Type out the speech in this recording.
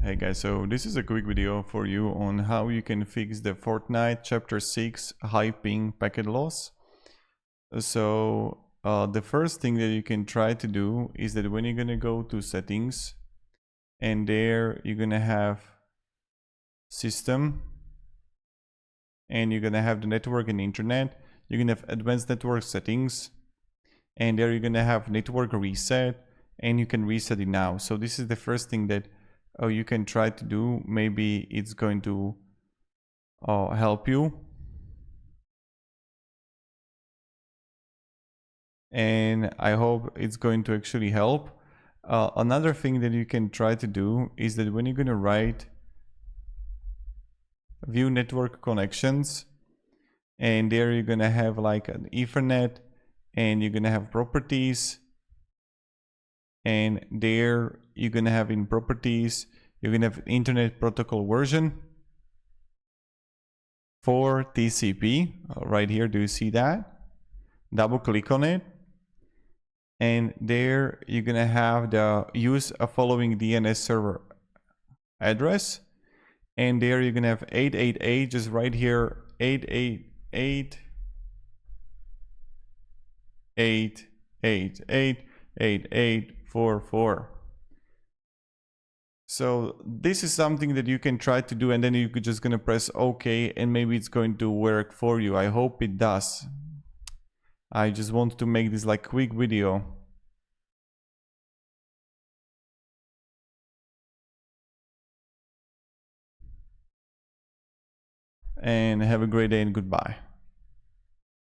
Hey guys, so this is a quick video for you on how you can fix the Fortnite Chapter 6 high ping packet loss. So the first thing that you can try to do is that when you're gonna go to settings, and there you're gonna have system, and you're gonna have the network and internet. You're gonna have advanced network settings, and there you're gonna have network reset, and you can reset it now. So this is the first thing that you can try to do. Maybe it's going to help you. And I hope it's going to actually help. Another thing that you can try to do is that when you're going to write view network connections, and there you're going to have like an Ethernet, and you're going to have properties, and there you're going to have in properties, you're going to have internet protocol version for TCP right here. Do you see that? Double click on it, and there you're gonna have the use a following DNS server address, and there you're gonna have 888, just right here, 888 So this is something that you can try to do, and then you could just gonna press OK, and maybe it's going to work for you. I hope it does. I just want to make this like quick video. And have a great day and goodbye.